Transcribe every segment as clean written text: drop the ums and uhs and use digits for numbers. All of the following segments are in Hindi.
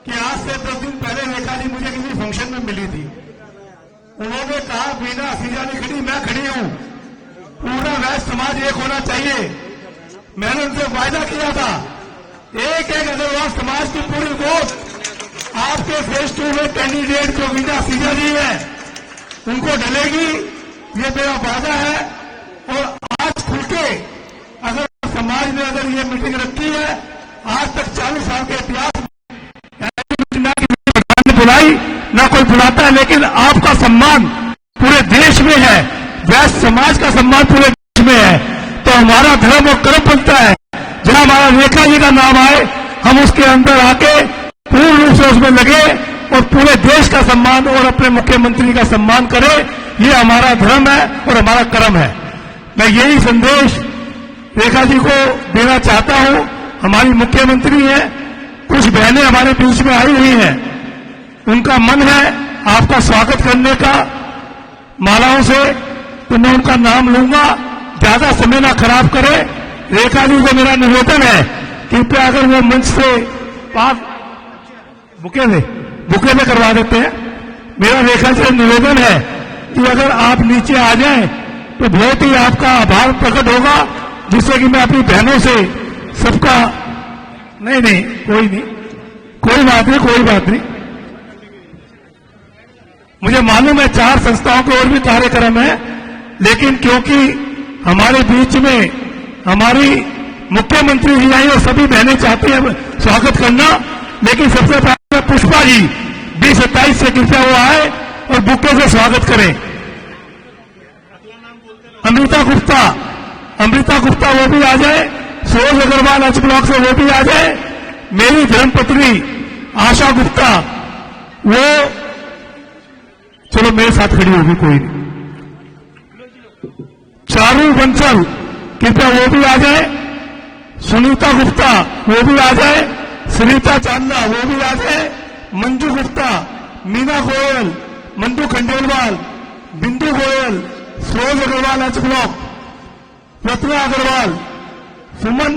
कि आज से 10 दिन पहले रेखा जी मुझे किसी फंक्शन में मिली थी। उन्होंने कहा बीना असीजा नहीं खड़ी, मैं खड़ी हूं, पूरा वैश्य समाज एक होना चाहिए। मैंने उनसे वायदा किया था एक अग्रवाल समाज की पूरी वोट आपके फेज 2 में कैंडिडेट जो बीना असीजा जी है उनको डलेगी, ये मेरा वादा है। और आज खुल के अगर समाज ने अगर ये मीटिंग रखी है, आज तक 40 साल के इतिहास बुलाई ना कोई बुलाता है, लेकिन आपका सम्मान पूरे देश में है, वैश्य समाज का सम्मान पूरे देश में है। तो हमारा धर्म और कर्म बनता है, जहां हमारा रेखा जी का नाम आए हम उसके अंदर आके पूर्ण रूप से उसमें लगे और पूरे देश का सम्मान और अपने मुख्यमंत्री का सम्मान करें। ये हमारा धर्म है और हमारा कर्म है। मैं यही संदेश रेखा जी को देना चाहता हूं। हमारी मुख्यमंत्री है, कुछ बहनें हमारे बीच में आई हुई हैं, उनका मन है आपका स्वागत करने का मालाओं से, तो मैं उनका नाम लूंगा, ज्यादा समय ना खराब करे। रेखा जी को मेरा निवेदन है कृपया अगर वो मंच से पास बुके में करवा देते हैं। मेरा रेखा से निवेदन है कि अगर आप नीचे आ जाएं तो बहुत ही आपका आभार प्रकट होगा, जिससे कि मैं अपनी बहनों से सबका नहीं कोई बात नहीं। मुझे मालूम है 4 संस्थाओं के और भी कार्यक्रम है, लेकिन क्योंकि हमारे बीच में हमारी मुख्यमंत्री जी आई और सभी बहनें चाहती हैं स्वागत करना, लेकिन सबसे पहले पुष्पा जी 2027 से कृपया वो आए और बुके से स्वागत करें। अमृता गुप्ता वो भी आ जाए, सरोज अग्रवाल एच ब्लॉक से वो भी आ जाए, मेरी धर्मपत्नी आशा गुप्ता वो चलो मेरे साथ खड़ी होगी, कोई नहीं, चारू बंसल कृपया वो भी आ जाए, सुनीता गुप्ता वो भी आ जाए, सुनीता चांदा वो भी आ जाए, मंजू गुप्ता, मीना गोयल, मंडू खंडेलवाल, बिंदु गोयल, सरोज अग्रवाल एच ब्लॉक, रत्ना अग्रवाल, सुमन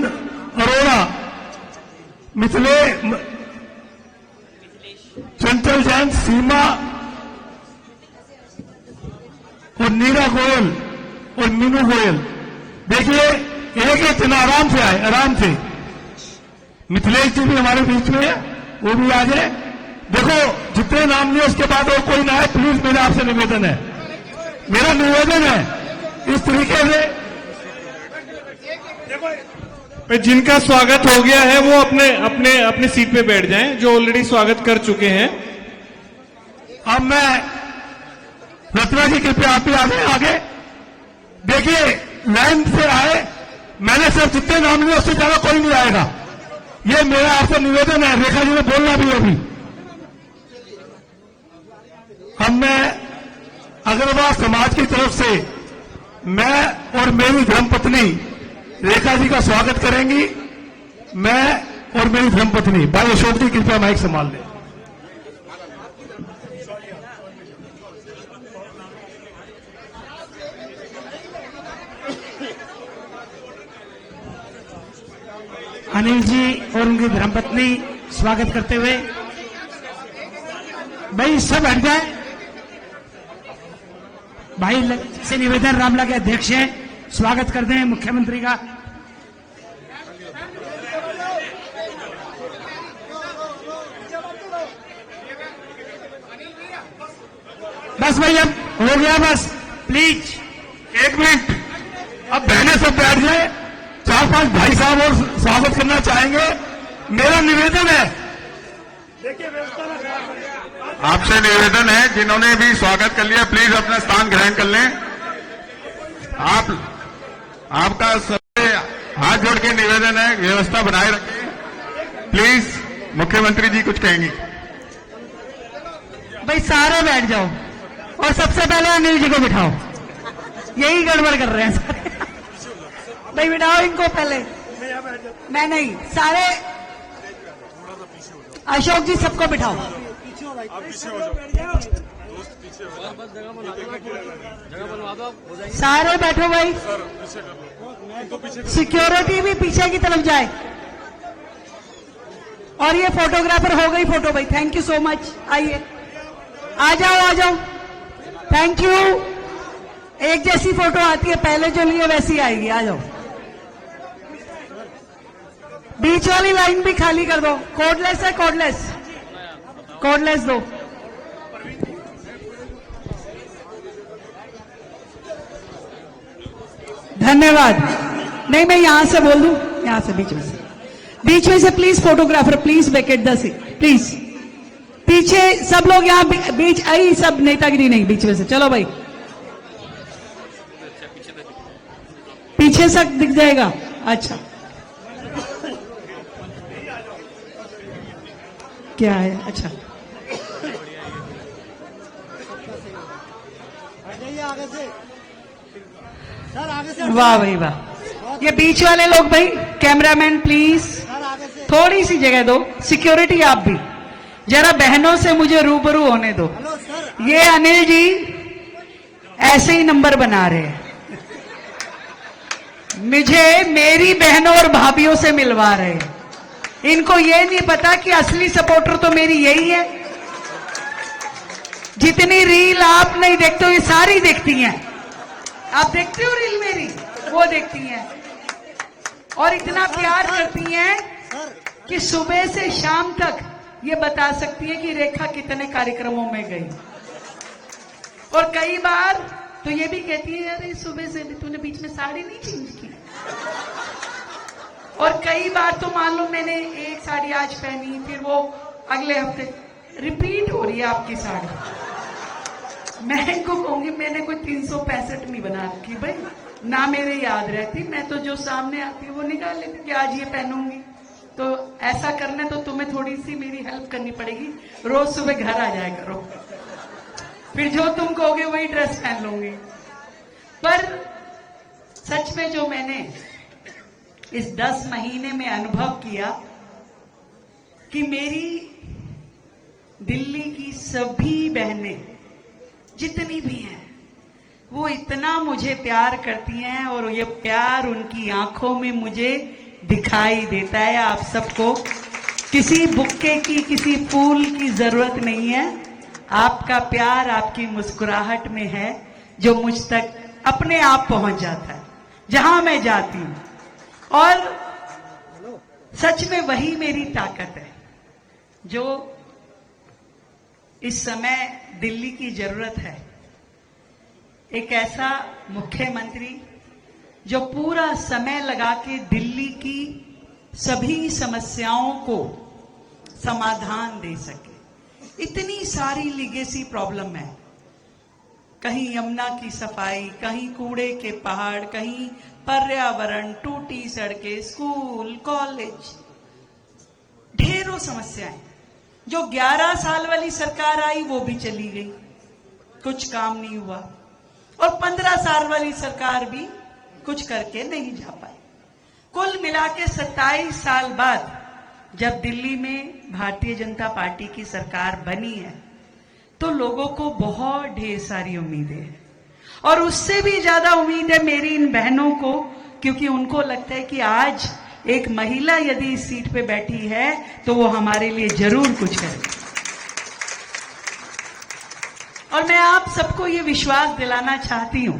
अरोड़ा, मिथिले चंचल जैन, सीमा और नीरा गोयल और मीनू गोयल। देखिए एक दिन आराम से आए, आराम से। मिथिलेश जी भी हमारे बीच में है, वो भी आ जाए। देखो जितने नाम लिए उसके बाद और कोई ना है, प्लीज मेरा आपसे निवेदन है, इस तरीके से जिनका स्वागत हो गया है वो अपने सीट पे बैठ जाएं, जो ऑलरेडी स्वागत कर चुके हैं। अब मैं रत्ना जी कृपया आप भी आगे देखिए, लाइन से आए। मैंने सिर्फ जितने नाम लिए उससे ज्यादा कोई नहीं आएगा, ये मेरा आपसे निवेदन है। रेखा जी ने बोलना भी अभी। अब मैं अग्रवाल समाज की तरफ से मैं और मेरी धर्मपत्नी रेखा जी का स्वागत करेंगी। मैं और मेरी धर्मपत्नी भाई अशोक जी कृपया माइक संभाल लें। अनिल जी और उनकी धर्मपत्नी स्वागत करते हुए भाई सब हट जाए। भाई से निवेदन, रामला के अध्यक्ष हैं, स्वागत करते हैं मुख्यमंत्री का। बस भाई अब हो गया, बस प्लीज 1 मिनट। अब बहनें सब बैठ जाए, 4-5 भाई साहब और स्वागत करना चाहेंगे। मेरा निवेदन है, देखिए आपसे निवेदन है, जिन्होंने भी स्वागत कर लिया प्लीज अपना स्थान ग्रहण कर लें। आपका सबसे हाथ जोड़ के निवेदन है, व्यवस्था बनाए रखें प्लीज। मुख्यमंत्री जी कुछ कहेंगी। भाई सारे बैठ जाओ और सबसे पहले अनिल जी को बिठाओ, यही गड़बड़ कर रहे हैं सारे। भाई बिठाओ इनको पहले, मैं नहीं, सारे अशोक जी सबको बिठाओ। सारे बैठो भाई, सिक्योरिटी भी पीछे की तरफ जाए और ये फोटोग्राफर हो गई फोटो भाई, थैंक यू सो मच। आइए, आ जाओ आ जाओ, थैंक यू। एक जैसी फोटो आती है, पहले जो लिए वैसी आएगी, आ जाओ। बीच वाली लाइन भी खाली कर दो। कोडलेस है, कोडलेस, कोडलेस दो। धन्यवाद। नहीं, मैं यहां से बोल दूं, यहां से बीच में से please photographer, please vacate the seat please. पीछे सब लोग यहाँ बीच आई, सब नेतागिरी नहीं, बीच में से चलो भाई, पीछे तक दिख जाएगा। अच्छा, क्या है? अच्छा, आगे से सर, आगे से वाह भाई वाह। ये बीच वाले लोग भाई, कैमरामैन प्लीज सर, आगे से। थोड़ी सी जगह दो। सिक्योरिटी आप भी जरा बहनों से मुझे रूबरू होने दो। हेलो सर, ये अनिल जी ऐसे ही नंबर बना रहे हैं, मुझे मेरी बहनों और भाभीयों से मिलवा रहे हैं। इनको ये नहीं पता कि असली सपोर्टर तो मेरी यही है। जितनी रील आप नहीं देखते हो, ये सारी देखती हैं। आप देखते हो रील मेरी, वो देखती हैं और इतना प्यार करती हैं कि सुबह से शाम तक ये बता सकती है कि रेखा कितने कार्यक्रमों में गई। और कई बार तो ये भी कहती है, अरे सुबह से भी तूने बीच में साड़ी नहीं चेंज की। और कई बार तो मान लो मैंने एक साड़ी आज पहनी, फिर वो अगले हफ्ते रिपीट हो रही है आपकी साड़ी। मैं इनको कहूंगी मैंने कोई 365 नहीं बना रखी भाई, ना मेरे याद रहती। मैं तो जो सामने आती है वो निकाल लेती कि आज ये पहनूंगी। तो ऐसा करना तो तुम्हें थोड़ी सी मेरी हेल्प करनी पड़ेगी। रोज सुबह घर आ जाया करो, फिर जो तुम कहोगे वही ड्रेस पहन लूंगी। पर सच में जो मैंने इस 10 महीने में अनुभव किया कि मेरी दिल्ली की सभी बहनें जितनी भी हैं, वो इतना मुझे प्यार करती हैं और ये प्यार उनकी आंखों में मुझे दिखाई देता है। आप सबको किसी बुक्के की, किसी फूल की जरूरत नहीं है। आपका प्यार आपकी मुस्कुराहट में है, जो मुझ तक अपने आप पहुंच जाता है जहां मैं जाती हूं। और सच में वही मेरी ताकत है जो इस समय दिल्ली की जरूरत है। एक ऐसा मुख्यमंत्री जो पूरा समय लगा के दिल्ली की सभी समस्याओं को समाधान दे सके। इतनी सारी लीगेसी प्रॉब्लम है, कहीं यमुना की सफाई, कहीं कूड़े के पहाड़, कहीं पर्यावरण, टूटी सड़कें, स्कूल, कॉलेज, ढेरों समस्याएं। जो 11 साल वाली सरकार आई वो भी चली गई, कुछ काम नहीं हुआ। और 15 साल वाली सरकार भी कुछ करके नहीं जा पाई। कुल मिला के 27 साल बाद जब दिल्ली में भारतीय जनता पार्टी की सरकार बनी है, तो लोगों को बहुत ढेर सारी उम्मीदें हैं। और उससे भी ज्यादा उम्मीद है मेरी इन बहनों को, क्योंकि उनको लगता है कि आज एक महिला यदि इस सीट पे बैठी है तो वो हमारे लिए जरूर कुछ करे। और मैं आप सबको ये विश्वास दिलाना चाहती हूं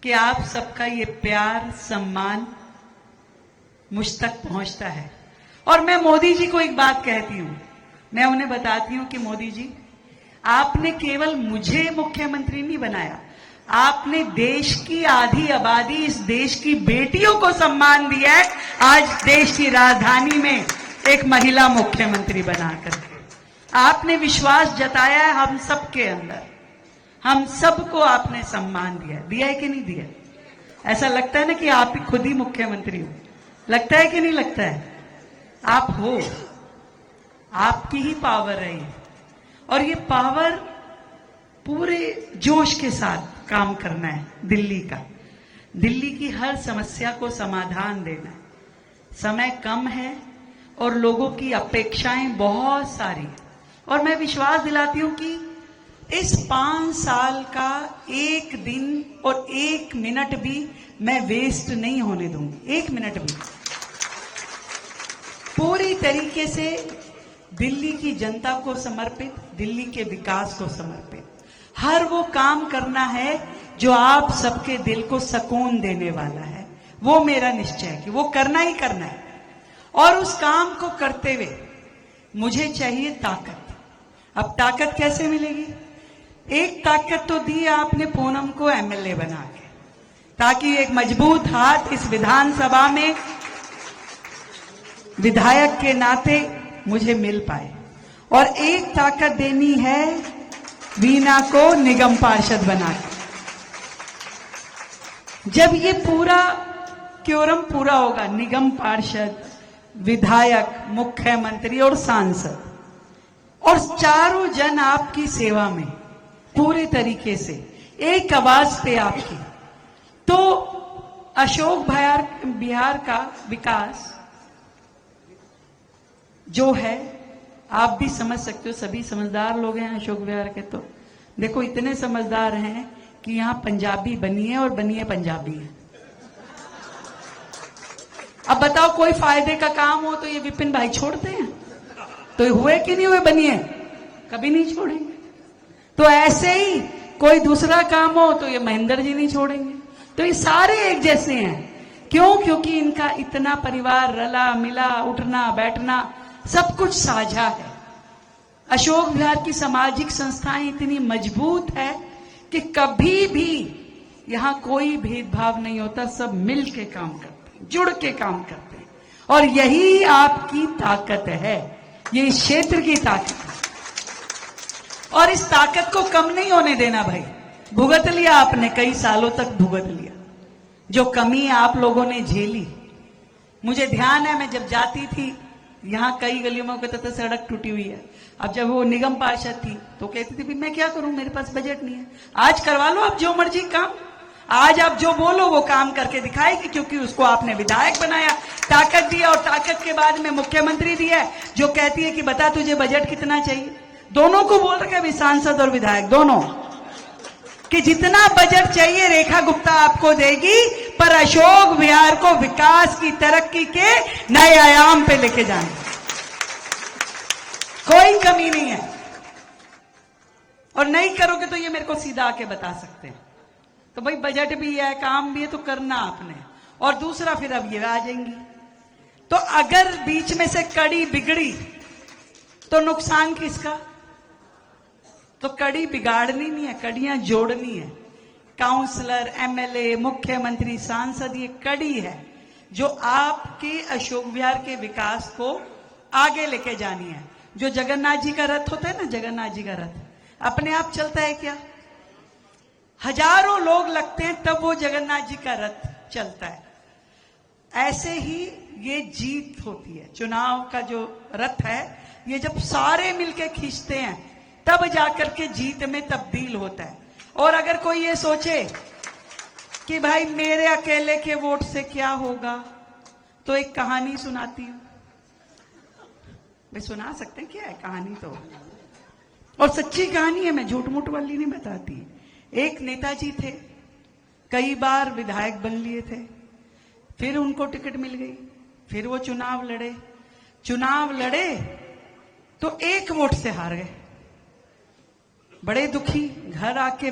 कि आप सबका ये प्यार, सम्मान मुझ तक पहुंचता है। और मैं मोदी जी को एक बात कहती हूं, मैं उन्हें बताती हूं कि मोदी जी, आपने केवल मुझे मुख्यमंत्री नहीं बनाया, आपने देश की आधी आबादी, इस देश की बेटियों को सम्मान दिया है। आज देश की राजधानी में एक महिला मुख्यमंत्री बनाकर आपने विश्वास जताया है हम सबके अंदर, हम सबको आपने सम्मान दिया है कि नहीं दिया? ऐसा लगता है ना कि आप ही खुद ही मुख्यमंत्री हो, लगता है कि नहीं लगता है? आप हो, आपकी ही पावर है ये। और ये पावर पूरे जोश के साथ काम करना है दिल्ली का, दिल्ली की हर समस्या को समाधान देना है। समय कम है और लोगों की अपेक्षाएं बहुत सारी हैं। और मैं विश्वास दिलाती हूं कि इस 5 साल का एक दिन और 1 मिनट भी मैं वेस्ट नहीं होने दूंगी, 1 मिनट भी। पूरी तरीके से दिल्ली की जनता को समर्पित, दिल्ली के विकास को समर्पित। हर वो काम करना है जो आप सबके दिल को सुकून देने वाला है। वो मेरा निश्चय है कि वो करना ही करना है। और उस काम को करते हुए मुझे चाहिए ताकत। अब ताकत कैसे मिलेगी? एक ताकत तो दी आपने पूनम को एमएलए बना के, ताकि एक मजबूत हाथ इस विधानसभा में विधायक के नाते मुझे मिल पाए। और एक ताकत देनी है वीना को निगम पार्षद बना के। जब ये पूरा क्योरम पूरा होगा, निगम पार्षद, विधायक, मुख्यमंत्री और सांसद, और चारों जन आपकी सेवा में पूरे तरीके से एक आवाज पे आपकी, तो अशोक बिहार का विकास जो है, आप भी समझ सकते हो, सभी समझदार लोग हैं अशोक बिहार के। तो देखो इतने समझदार हैं कि यहां पंजाबी बनी है और बनी है पंजाबी है। अब बताओ कोई फायदे का काम हो तो ये विपिन भाई छोड़ते हैं? तो ये हुए कि नहीं हुए बनिए? कभी नहीं छोड़ेंगे। तो ऐसे ही कोई दूसरा काम हो तो ये महेंद्र जी नहीं छोड़ेंगे। तो ये सारे एक जैसे हैं। क्यों? क्योंकि इनका इतना परिवार रला मिला, उठना बैठना सब कुछ साझा है। अशोक बिहार की सामाजिक संस्थाएं इतनी मजबूत है कि कभी भी यहां कोई भेदभाव नहीं होता, सब मिल के काम करते हैं, जुड़ के काम करते हैं। और यही आपकी ताकत है, ये इस क्षेत्र की ताकत है। और इस ताकत को कम नहीं होने देना भाई। भुगत लिया आपने, कई सालों तक भुगत लिया, जो कमी आप लोगों ने झेली। मुझे ध्यान है, मैं जब जाती थी यहां कई गलियों में कहते थे सड़क टूटी हुई है। अब जब वो निगम पार्षद थी तो कहती थी मैं क्या करूं, मेरे पास बजट नहीं है। आज करवा लो आप जो मर्जी काम, आज आप जो बोलो वो काम करके दिखाएगी, क्योंकि उसको आपने विधायक बनाया, ताकत दिया, और ताकत के बाद में मुख्यमंत्री दिया, जो कहती है कि बता तुझे बजट कितना चाहिए। दोनों को बोल रखे अभी, सांसद और विधायक दोनों, कि जितना बजट चाहिए रेखा गुप्ता आपको देगी, पर अशोक बिहार को विकास की, तरक्की के नए आयाम पे लेके जाएंगे। कोई कमी नहीं है। और नहीं करोगे तो ये मेरे को सीधा आके बता सकते हैं। तो भाई बजट भी है, काम भी है, तो करना आपने। और दूसरा फिर अब ये आ जाएंगी। तो अगर बीच में से कड़ी बिगड़ी तो नुकसान किसका? तो कड़ी बिगाड़नी नहीं है, कड़ियां जोड़नी है। काउंसलर, एमएलए, मुख्यमंत्री, सांसद, ये कड़ी है जो आपके अशोक बिहार के विकास को आगे लेके जानी है। जो जगन्नाथ जी का रथ होता है ना, जगन्नाथ जी का रथ अपने आप चलता है क्या? हजारों लोग लगते हैं तब वो जगन्नाथ जी का रथ चलता है। ऐसे ही ये जीत होती है। चुनाव का जो रथ है, ये जब सारे मिलके खींचते हैं तब जाकर के जीत में तब्दील होता है। और अगर कोई ये सोचे कि भाई मेरे अकेले के वोट से क्या होगा, तो एक कहानी सुनाती हूं। भाई सुना सकते हैं क्या है कहानी? तो और सच्ची कहानी है, मैं झूठ मूठ वाली नहीं बताती। एक नेताजी थे, कई बार विधायक बन लिए थे, फिर उनको टिकट मिल गई, फिर वो चुनाव लड़े तो एक वोट से हार गए। बड़े दुखी घर आके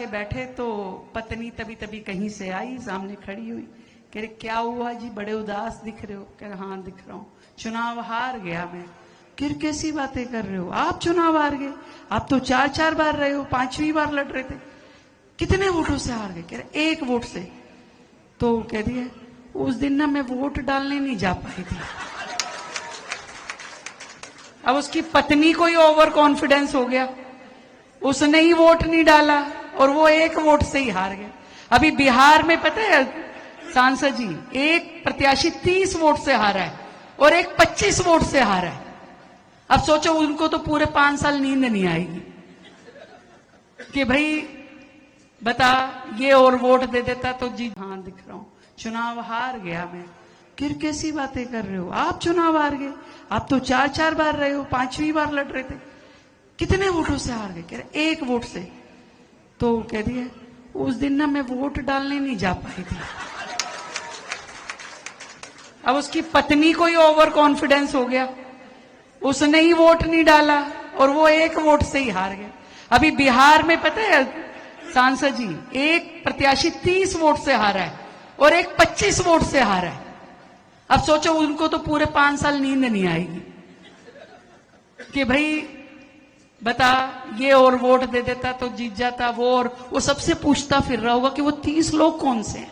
बैठे तो पत्नी तभी कहीं से आई, सामने खड़ी हुई, कह रहे क्या हुआ जी, बड़े उदास दिख रहे हो? कह रहे हाँ दिख रहा हूं, चुनाव हार गया मैं। फिर कैसी बातें कर रहे हो, आप चुनाव हार गए? आप तो 4 बार रहे हो, 5वीं बार लड़ रहे थे, कितने वोटों से हार गए? कह रहे 1 वोट से। तो कह दिया उस दिन ना मैं वोट डालने नहीं जा पाई थी। अब उसकी पत्नी को ही ओवर कॉन्फिडेंस हो गया, उसने ही वोट नहीं डाला और वो 1 वोट से ही हार गए। अभी बिहार में पता है सांसद जी, एक प्रत्याशी 30 वोट से हारा है और एक 25 वोट से हारा है। अब सोचो उनको तो पूरे 5 साल नींद नहीं आएगी कि भाई बता ये और वोट दे देता तो जी हाँ दिख रहा हूं, चुनाव हार गया मैं। फिर कैसी बातें कर रहे हो, आप चुनाव हार गए? आप तो 4 बार रहे हो, 5वीं बार लड़ रहे थे, कितने वोटों से हार गए? कह रहे 1 वोट से। तो कह दिया उस दिन ना मैं वोट डालने नहीं जा पाई थी। अब उसकी पत्नी को ही ओवर कॉन्फिडेंस हो गया, उसने ही वोट नहीं डाला और वो एक वोट से ही हार गया। अभी बिहार में पता है सांसद जी, एक प्रत्याशी 30 वोट से हारा है और एक 25 वोट से हारा है। अब सोचो उनको तो पूरे 5 साल नींद नहीं आएगी कि भाई बता ये और वोट दे देता तो जीत जाता वो, और वो सबसे पूछता फिर रहा होगा कि वो 30 लोग कौन से हैं।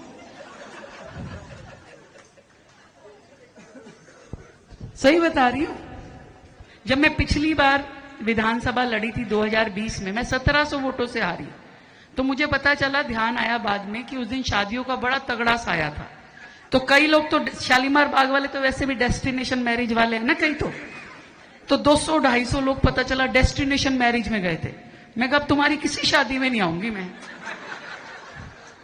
सही बता रही हूं। जब मैं पिछली बार विधानसभा लड़ी थी 2020 में, मैं 1700 वोटों से हारी। तो मुझे पता चला, ध्यान आया बाद में कि उस दिन शादियों का बड़ा तगड़ा साया था। तो कई लोग तो शालीमार बाग वाले तो वैसे भी डेस्टिनेशन मैरिज वाले हैं ना, कई तो 200-250 लोग पता चला डेस्टिनेशन मैरिज में गए थे। मैं कहा तुम्हारी किसी शादी में नहीं आऊंगी मैं,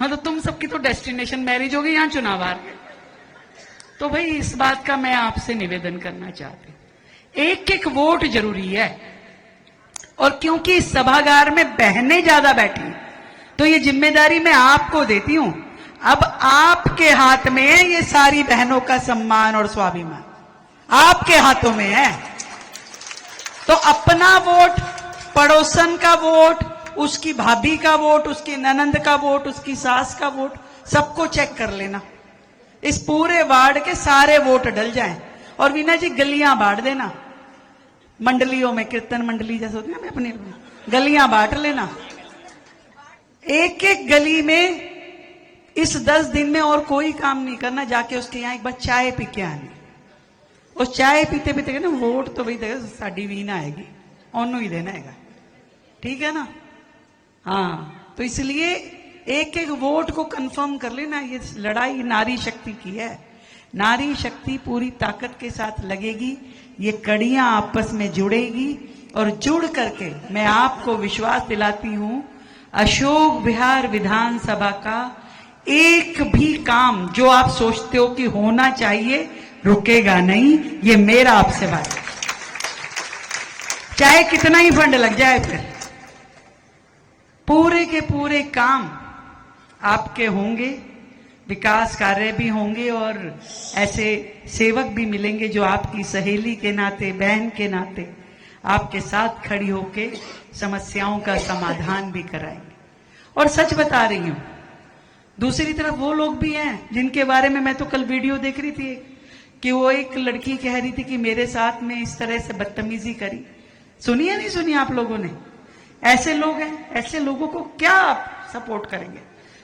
मतलब तुम सबकी तो डेस्टिनेशन मैरिज हो गई, यहां चुनाव हार गए। तो भाई इस बात का मैं आपसे निवेदन करना चाहती हूं, एक एक वोट जरूरी है। और क्योंकि इस सभागार में बहनें ज्यादा बैठी तो ये जिम्मेदारी मैं आपको देती हूं। अब आपके हाथ में है ये सारी बहनों का सम्मान और स्वाभिमान, आपके हाथों में है। तो अपना वोट, पड़ोसन का वोट, उसकी भाभी का वोट, उसकी ननंद का वोट, उसकी सास का वोट, सबको चेक कर लेना। इस पूरे वार्ड के सारे वोट डल जाएं। और वीना जी गलियां बांट देना, मंडलियों में, कीर्तन मंडली जैसे होती है ना, अपनी गलियां बांट लेना। एक एक गली में इस 10 दिन में और कोई काम नहीं करना, जाके उसके यहां एक बार चाय पी के आनी। उस चाय पीते पीते कहना वोट तो भाई देगा साड़ी वीना आएगी, ओनू ही देना है, ठीक है ना। हाँ, तो इसलिए एक एक वोट को कंफर्म कर लेना। ये लड़ाई नारी शक्ति की है, नारी शक्ति पूरी ताकत के साथ लगेगी, ये कड़ियां आपस में जुड़ेगी और जुड़ करके मैं आपको विश्वास दिलाती हूं, अशोक विहार विधानसभा का एक भी काम जो आप सोचते हो कि होना चाहिए रुकेगा नहीं। ये मेरा आपसे बात है, चाहे कितना ही फंड लग जाए, फिर पूरे के पूरे काम आपके होंगे, विकास कार्य भी होंगे और ऐसे सेवक भी मिलेंगे जो आपकी सहेली के नाते, बहन के नाते आपके साथ खड़ी होके समस्याओं का समाधान भी कराएंगे। और सच बता रही हूं, दूसरी तरफ वो लोग भी हैं जिनके बारे में मैं तो कल वीडियो देख रही थी कि वो एक लड़की कह रही थी कि मेरे साथ में इस तरह से बदतमीजी करी। सुनी है नहीं सुनी आप लोगों ने? ऐसे लोग हैं, ऐसे लोगों को क्या आप सपोर्ट करेंगे?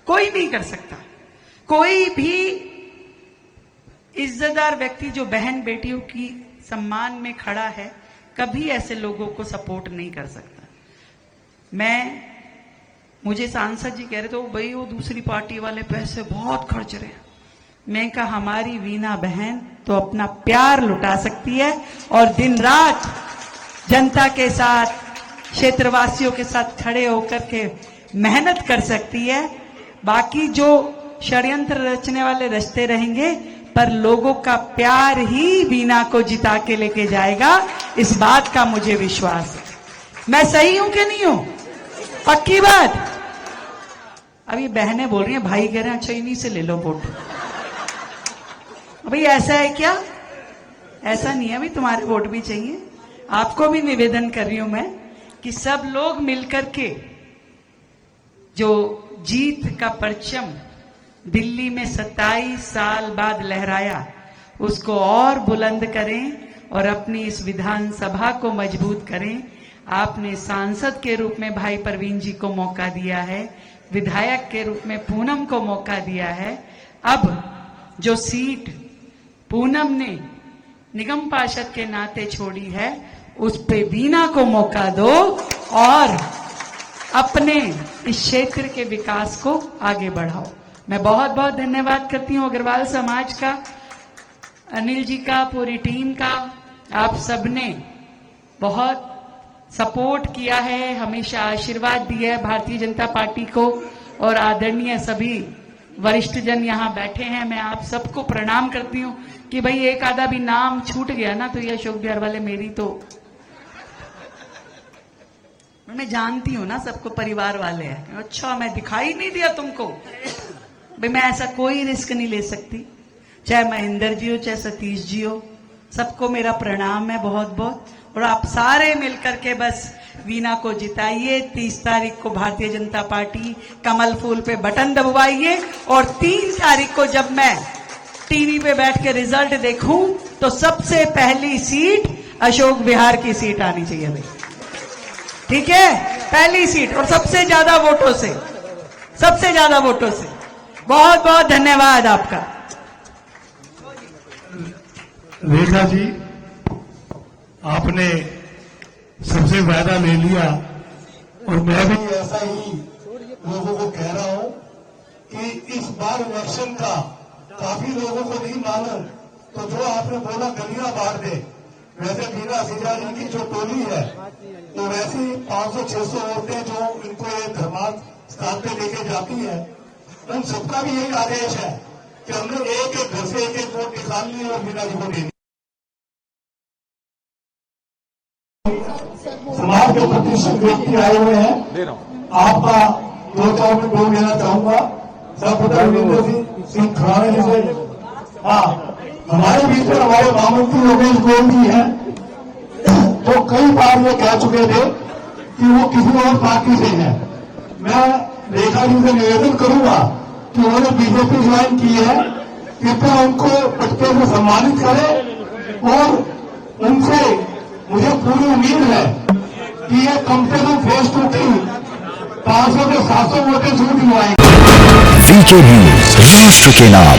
कोई नहीं कर सकता। कोई भी इज्जतदार व्यक्ति जो बहन बेटियों की सम्मान में खड़ा है, कभी ऐसे लोगों को सपोर्ट नहीं कर सकता। मुझे सांसद जी कह रहे थे भाई वो दूसरी पार्टी वाले पैसे बहुत खर्च रहे हैं। मैं कहा हमारी वीना बहन तो अपना प्यार लुटा सकती है और दिन रात जनता के साथ, क्षेत्रवासियों के साथ खड़े होकर के मेहनत कर सकती है। बाकी जो षड्यंत्र रचने वाले रचते रहेंगे, पर लोगों का प्यार ही वीना को जिता के लेके जाएगा, इस बात का मुझे विश्वास है। मैं सही हूं कि नहीं हूं? पक्की बात। अब ये बहनें बोल रही हैं, भाई कह रहे हैं अच्छा इन्हीं से ले लो वोट। भाई ऐसा है क्या? ऐसा नहीं है भाई, तुम्हारे वोट भी चाहिए। आपको भी निवेदन कर रही हूं मैं कि सब लोग मिलकर के जो जीत का परचम दिल्ली में 27 साल बाद लहराया, उसको और बुलंद करें और अपनी इस विधानसभा को मजबूत करें। आपने सांसद के रूप में भाई परवीन जी को मौका दिया है, विधायक के रूप में पूनम को मौका दिया है। अब जो सीट पूनम ने निगम पार्षद के नाते छोड़ी है, उस पे वीना को मौका दो और अपने इस क्षेत्र के विकास को आगे बढ़ाओ। मैं बहुत बहुत धन्यवाद करती हूं अग्रवाल समाज का, अनिल जी का, पूरी टीम का। आप सबने बहुत सपोर्ट किया है, हमेशा आशीर्वाद दिया है भारतीय जनता पार्टी को। और आदरणीय सभी वरिष्ठ जन यहाँ बैठे हैं, मैं आप सबको प्रणाम करती हूँ कि भाई एक आधा भी नाम छूट गया ना तो ये अशोक विहार वाले मेरी तो, मैं जानती हूं ना सबको परिवार वाले हैं। अच्छा मैं दिखाई नहीं दिया तुमको, भाई मैं ऐसा कोई रिस्क नहीं ले सकती। चाहे महेंद्र जी हो चाहे सतीश जी हो, सबको मेरा प्रणाम है बहुत बहुत। और आप सारे मिलकर के बस वीना को जिताइए। 30 तारीख को भारतीय जनता पार्टी कमल फूल पे बटन दबवाइए और 3 तारीख को जब मैं टीवी पे बैठ के रिजल्ट देखूं तो सबसे पहली सीट अशोक विहार की सीट आनी चाहिए भाई, ठीक है? पहली सीट और सबसे ज्यादा वोटों से, सबसे ज्यादा वोटों से। बहुत बहुत धन्यवाद आपका। रेखा जी, आपने सबसे वायदा ले लिया और मैं भी ऐसा ही लोगों को कह रहा हूं कि इस बार इलेक्शन का काफी लोगों को नहीं मालूम, तो जो आपने बोला गलियां बांट दे, वैसे वीना सिजा जी की जो टोली है तो वैसी 500-600 औरतें जो इनको ये धर्मार्थ स्थान पे लेके जाती है, उन सबका भी यही आदेश है कि हमने एक एक घर से एक एक वोट निकाल ली और वीना जी को दे दी। समाज के प्रतिष्ठित व्यक्ति आए हुए हैं, आपका 2-4 मिनट बोल देना चाहूंगा। सर्वप्रथम रविंद्र सिंह खराड़े जी से, हाँ, हमारे बीच में हमारे महामंत्री योगेश गोयल जी हैं, तो कई बार ये कह चुके थे कि वो किसी और पार्टी से हैं। मैं रेखा जी से निवेदन करूंगा कि उन्होंने बीजेपी ज्वाइन की है, कृपया उनको पटके से सम्मानित करें और उनसे मुझे पूरी उम्मीद है कि ये कम से कम फेज 2 की 500 से 700 वोटें जरूर दिलवाएंगे। वीके न्यूज, राष्ट्र के नाम।